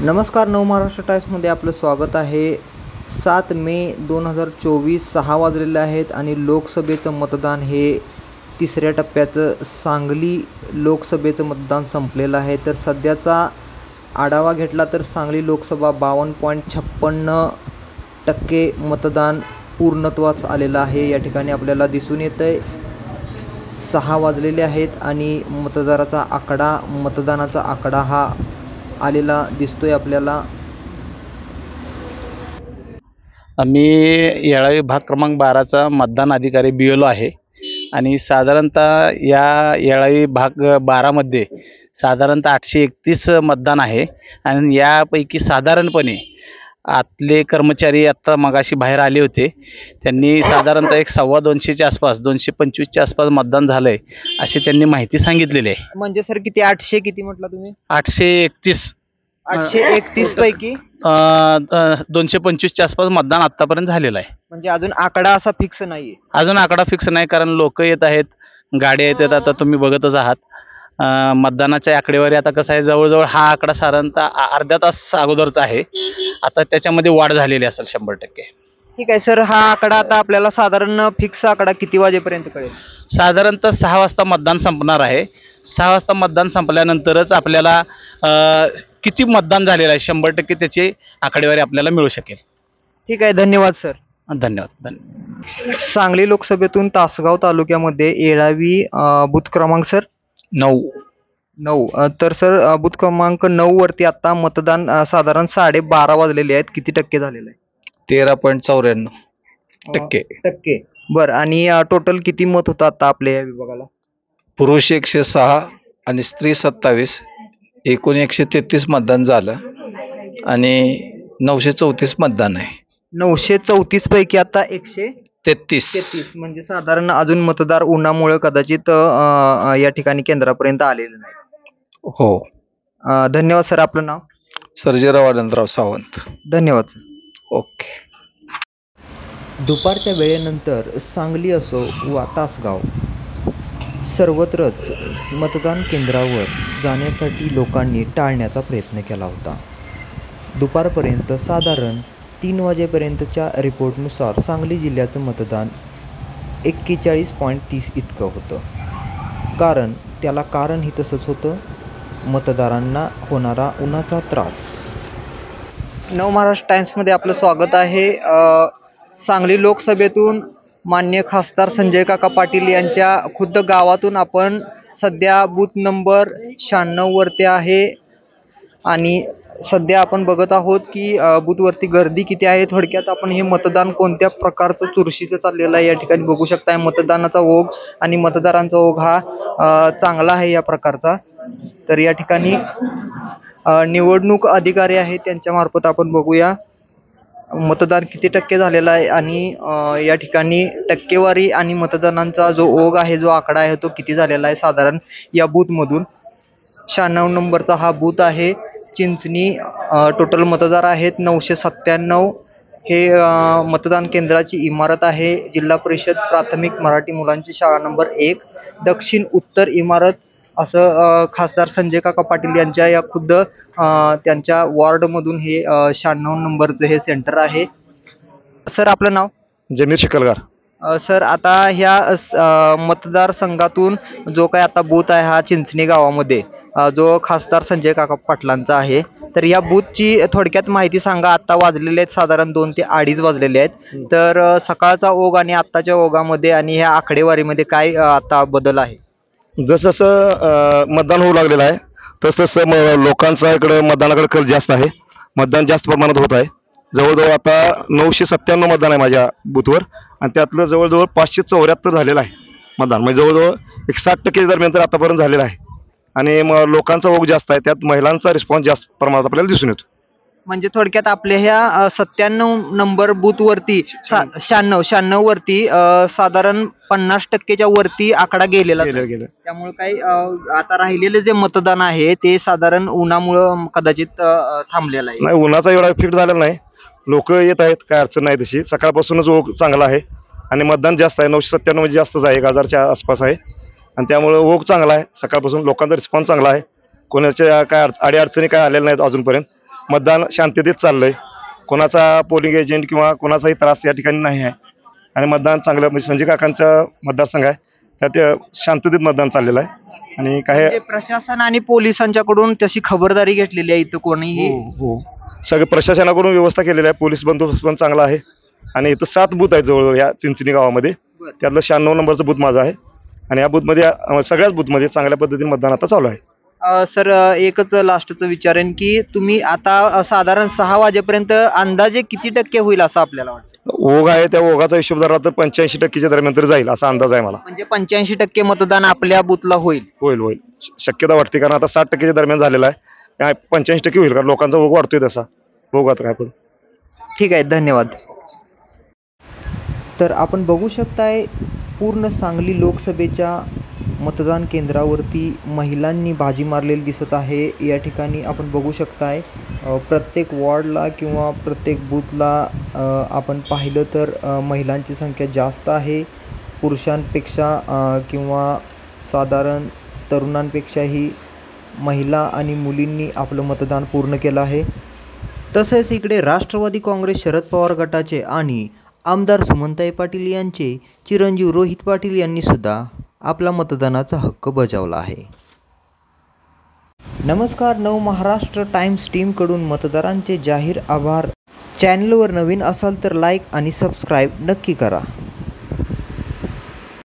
नमस्कार, नवमहाराष्ट्र टाइम्समध्ये आपलं स्वागत आहे. 7 मे 2024 6 वाजलेले आहेत आणि लोकसभेचं मतदान हे तिसऱ्या टप्प्याचं सांगली लोकसभेचं मतदान संपलेलं आहे. तर सध्याचा आढावा घेतला तर सांगली लोकसभा 52.56% मतदान पूर्णत्वास आलेलं आहे. या ठिकाणी आपल्याला दिसून येतं आहे 6 वाजलेले आहेत आणि मतदानाचा आकडा हा आलेला दिसतोय आपल्याला. मी येळावी भाग क्रमांक 12चा मतदान अधिकारी BLO आहे आणि साधारणतः या येळावी भाग 12मध्ये साधारणतः 831 मतदान आहे आणि यापैकी साधारणपणे आतले कर्मचारी आत्ता मगाशी बाहेर आले होते. त्यांनी साधारणतः 225च्या आसपास 225च्या आसपास मतदान झालंय अशी त्यांनी माहिती सांगितलेली आहे. म्हणजे सर किती 800 किती म्हटलं तुम्ही? 831 पैकी 225च्या आसपास मतदान आतापर्यंत झालेलं आहे. म्हणजे अजून आकडा असा फिक्स नाहीये. अजून आकडा फिक्स नाही, कारण लोक येत आहेत, गाड्या येतात. आता तुम्ही बघतच आहात मतदानाच्या आकडेवारी. आता कसं आहे, जवळजवळ हा आकडा साधारणतः अर्ध्या तास अगोदरचा आहे. आता त्याच्यामध्ये वाढ झालेली असेल 100%. ठीक आहे सर, हा आकडा आता आपल्याला साधारण फिक्स आकडा किती वाजेपर्यंत कळेल? साधारणतः 6 वाजता मतदान संपणार आहे. 6 वाजता मतदान संपल्यानंतरच आपल्याला किती मतदान झालेलं आहे 100% त्याची आकडेवारी आपल्याला मिळू शकेल. ठीक आहे, धन्यवाद सर. धन्यवाद. सांगली लोकसभेतून तासगाव तालुक्यामध्ये येळावी बूथ क्रमांक सर 9. तर सर बूथ क्रमांक 9 वरती आता मतदान साधारण 12:30 वाजलेले आहेत. किती टक्के झालेलं आहे? 13.94%. बरं, आणि टोटल किती मत होतं आता आपल्या या विभागाला? पुरुष 106 आणि स्त्री 27, एकूण 133 मतदान झालं आणि 934 मतदान आहे. 934 पैकी आता 133, म्हणजे साधारण अजून मतदार उन्हामुळे कदाचित या ठिकाणी केंद्रापर्यंत आलेले नाही. हो. धन्यवाद सर. आपलं नाव? सर्जेराव आनंदराव सावंत. धन्यवाद. ओके. दुपारच्या वेळेनंतर सांगली असो वा तासगाव सर्वत्रच मतदान केंद्रावर जाण्यासाठी लोकांनी टाळण्याचा प्रयत्न केला होता. दुपारपर्यंत साधारण 3 वाजेपर्यंतच्या रिपोर्टनुसार सांगली जिल्ह्याचं मतदान 41.30 इतकं होतं. कारणही तसंच होतं, मतदारांना होणारा उन्हाचा त्रास. नवमहाराष्ट्र टाइम्समध्ये आपलं स्वागत आहे. सांगली लोकसभेतून माननीय खासदार संजय काका पाटील यांच्या खुद्द गावातून आपण सध्या बूथ नंबर 96 वरती आहे आणि सध्या आपण बघत आहोत की बूथवरती गर्दी किती आहे. थोडक्यात आपण हे मतदान कोणत्या प्रकारचं चुरशीचं चाललेलं आहे या ठिकाणी बघू शकताय. मतदानाचा ओघ आणि मतदारांचा ओघ हा चांगला आहे या प्रकारचा. तर या ठिकाणी निवडणूक अधिकारी आहेत, त्यांच्या मार्फत आपण बघूया मतदान किती टक्के झालेला आहे आणि या ठिकाणी टक्केवारी आणि मतदानांचा जो ओघ आहे, जो आकडा आहे, तो किती झालेला आहे साधारण या बूथमधून. 96 नंबरचा हा बूथ आहे. चिंचणी टोटल मतदार आहेत 997. हे मतदान केंद्राची इमारत आहे. जिल्हा परिषद प्राथमिक मराठी मुलांची शाळा नंबर 1 दक्षिण उत्तर इमारत असं खासदार संजय काका पाटील यांच्या या खुद्द त्यांच्या वॉर्डमधून हे 96 नंबरचं हे सेंटर आहे. सर आपलं नाव? जमीर शिकलगार. सर आता ह्या मतदारसंघातून जो काय आता बूथ आहे हा चिंचणी गावामध्ये जो खासदार संजय काका पाटलांचा आहे, तर या बूथची थोडक्यात माहिती सांगा. आता वाजलेले आहेत साधारण 2 ते 2:30 वाजलेले आहेत. तर सकाळचा ओघ आणि आत्ताच्या ओघामध्ये आणि ह्या आकडेवारीमध्ये काय आता बदल आहे? जसं मतदान होऊ लागलेलं आहे तसं लोकांचा इकडे मतदानाकडे कल जास्त आहे. मतदान जास्त प्रमाणात होत आहे. जवळजवळ आता 997 मतदान आहे माझ्या बूथवर आणि त्यातलं जवळजवळ 574 झालेलं आहे मतदान. म्हणजे जवळजवळ 60% दरम्यान तर आतापर्यंत झालेलं आहे आणि लोकांचा ओघ जास्त आहे. त्यात महिलांचा रिस्पॉन्स जास्त प्रमाणात आपल्याला दिसून येतो. म्हणजे थोडक्यात आपल्या ह्या 97 नंबर बूथवरती 96 वरती साधारण 50%च्या वरती आकडा गेलेला. त्यामुळे काही आता राहिलेले जे मतदान आहे ते साधारण उन्हामुळं कदाचित थांबलेलं आहे. नाही, उन्हाचा एवढा इफेक्ट झालेला नाही. लोक येत आहेत, काय अडचण नाही तशी. सकाळपासूनच ओघ चांगला आहे आणि मतदान जास्त आहे. 997 म्हणजे जास्तच आहे, 1000च्या आसपास आहे आणि त्यामुळे ओघ चांगला आहे. सकाळपासून लोकांचा रिस्पॉन्स चांगला आहे. कोणाच्या काय अडीअडचणी काय आलेल्या नाहीत अजूनपर्यंत. मतदान शांततेत चाललंय. कोणाचा पोलिंग एजंट किंवा कोणाचाही त्रास या ठिकाणी नाही आहे आणि मतदान चांगलं म्हणजे संजय काकांचा मतदारसंघ आहे त्यात शांततेत मतदान चाललेलं आहे. आणि काही म्हणजे प्रशासन आणि पोलिसांच्याकडून तशी खबरदारी घेतलेली आहे इथं कोणीही. हो सगळे प्रशासनाकडून व्यवस्था केलेली आहे. पोलीस बंदोबस्त पण चांगला आहे आणि इथं 7 बूथ आहेत जवळजवळ या चिंचणी गावामध्ये. त्यातलं 96 नंबरचं बूथ माझं आहे आणि या बूथमध्ये सगळ्याच बूथमध्ये चांगल्या पद्धतीने मतदान आता चालू आहे. सर एकच लास्टचं विचारेन की तुम्ही आता साधारण 6 वाजेपर्यंत अंदाजे किती टक्के होईल असं आपल्याला वाटतं? ओघ आहे त्या ओघाचा हिशोब धरला तर 85% दरम्यान तरी जाईल असा अंदाज आहे मला. म्हणजे 85% मतदान आपल्या बुथला होईल. होईल शक्यता वाटते कारण आता 60% दरम्यान झालेला आहे. 85% होईल कारण लोकांचा ओघ वाढतोय तसा. बघू आता काय पण. ठीक आहे, धन्यवाद. तर आपण बघू शकताय पूर्ण सांगली लोकसभेच्या मतदान केंद्रावरती महिलांनी बाजी मारलेली दिसत आहे. या ठिकाणी आपण बघू शकताय प्रत्येक वॉर्डला किंवा प्रत्येक बूथला आपण पाहिलं तर महिलांची संख्या जास्त आहे पुरुषांपेक्षा किंवा साधारण तरुणांपेक्षाही महिला आणि मुलींनी आपलं मतदान पूर्ण केलं आहे. तसेच इकडे राष्ट्रवादी काँग्रेस शरद पवार गटाचे आणि आमदार सुमनताई पाटील यांचे चिरंजीव रोहित पाटील यांनी सुद्धा आपला मतदानाचा हक्क बजावला आहे. नमस्कार, नवमहाराष्ट्र टाइम्स टीमकडून मतदारांचे जाहीर आभार. चॅनलवर नवीन असाल तर लाईक आणि सबस्क्राईब नक्की करा.